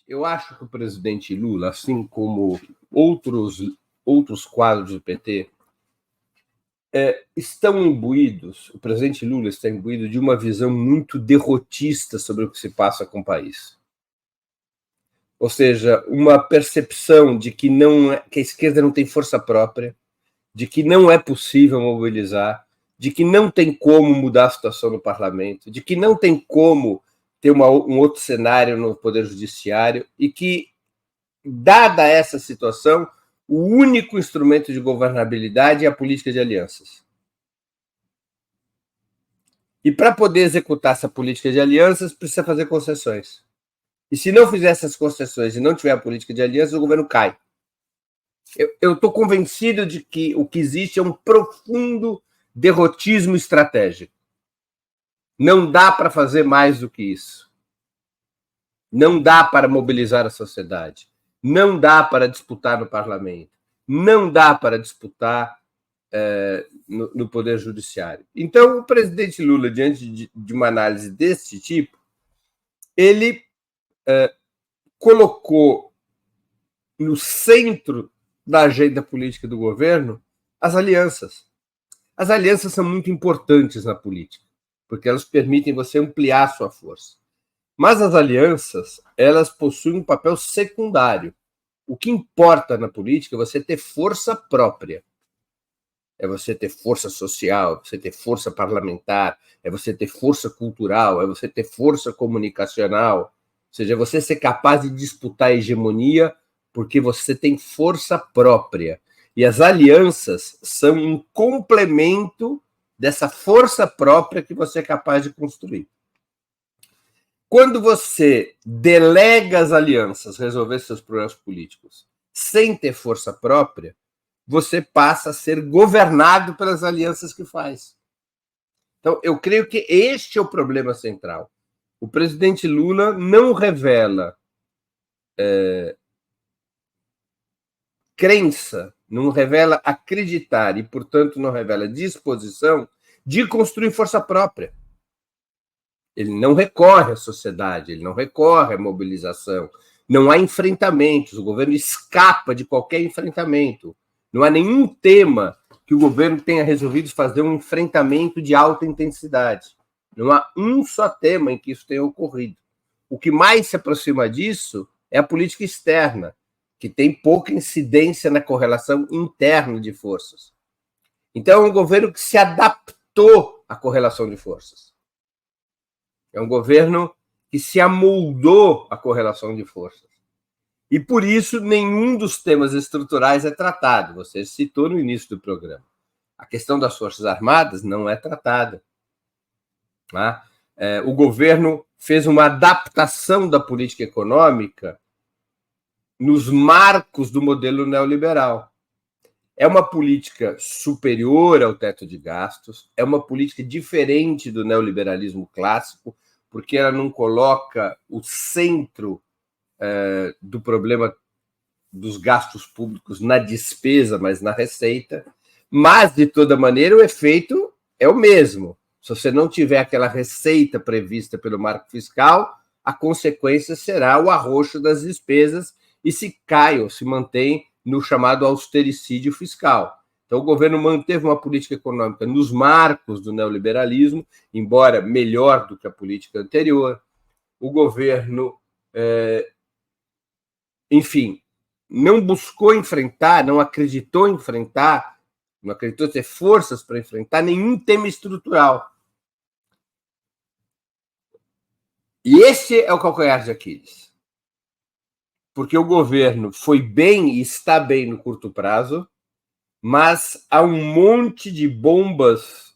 Eu acho que o presidente Lula, assim como outros quadros do PT, estão imbuídos, o presidente Lula está imbuído de uma visão muito derrotista sobre o que se passa com o país. Ou seja, uma percepção de que que a esquerda não tem força própria, de que não é possível mobilizar, de que não tem como mudar a situação no parlamento, de que não tem como ter um outro cenário no Poder Judiciário e que, dada essa situação, o único instrumento de governabilidade é a política de alianças. E para poder executar essa política de alianças, precisa fazer concessões. E se não fizer essas concessões e não tiver a política de alianças, o governo cai. Eu estou convencido de que o que existe é um profundo derrotismo estratégico. Não dá para fazer mais do que isso. Não dá para mobilizar a sociedade. Não dá para disputar no parlamento. Não dá para disputar no Poder Judiciário. Então, o presidente Lula, diante de uma análise desse tipo, ele colocou no centro da agenda política do governo as alianças. As alianças são muito importantes na política, porque elas permitem você ampliar a sua força. Mas as alianças, elas possuem um papel secundário. O que importa na política é você ter força própria. É você ter força social, é você ter força parlamentar, é você ter força cultural, é você ter força comunicacional. Ou seja, é você ser capaz de disputar a hegemonia porque você tem força própria. E as alianças são um complemento dessa força própria que você é capaz de construir. Quando você delega as alianças resolver seus problemas políticos sem ter força própria, você passa a ser governado pelas alianças que faz. Então, eu creio que este é o problema central. O presidente Lula não revela crença, não revela acreditar e, portanto, não revela disposição de construir força própria. Ele não recorre à sociedade, ele não recorre à mobilização. Não há enfrentamentos, o governo escapa de qualquer enfrentamento. Não há nenhum tema que o governo tenha resolvido fazer um enfrentamento de alta intensidade. Não há um só tema em que isso tenha ocorrido. O que mais se aproxima disso é a política externa, que tem pouca incidência na correlação interna de forças. Então, é um governo que se adaptou à correlação de forças. É um governo que se amoldou à correlação de forças. E, por isso, nenhum dos temas estruturais é tratado. Você citou no início do programa. A questão das Forças Armadas não é tratada. Tá? O governo fez uma adaptação da política econômica nos marcos do modelo neoliberal. É uma política superior ao teto de gastos, é uma política diferente do neoliberalismo clássico, porque ela não coloca o centro do problema dos gastos públicos na despesa, mas na receita. Mas, de toda maneira, o efeito é o mesmo. Se você não tiver aquela receita prevista pelo marco fiscal, a consequência será o arroxo das despesas e se cai ou se mantém no chamado austericídio fiscal. Então, o governo manteve uma política econômica nos marcos do neoliberalismo, embora melhor do que a política anterior. O governo, enfim, não buscou enfrentar, não acreditou enfrentar, não acreditou ter forças para enfrentar nenhum tema estrutural. E esse é o calcanhar de Aquiles. Porque o governo foi bem e está bem no curto prazo, mas há um monte de bombas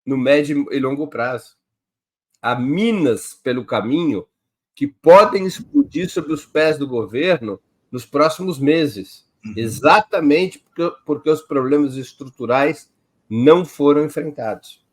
no médio e longo prazo. Há minas pelo caminho que podem explodir sobre os pés do governo nos próximos meses, exatamente porque os problemas estruturais não foram enfrentados.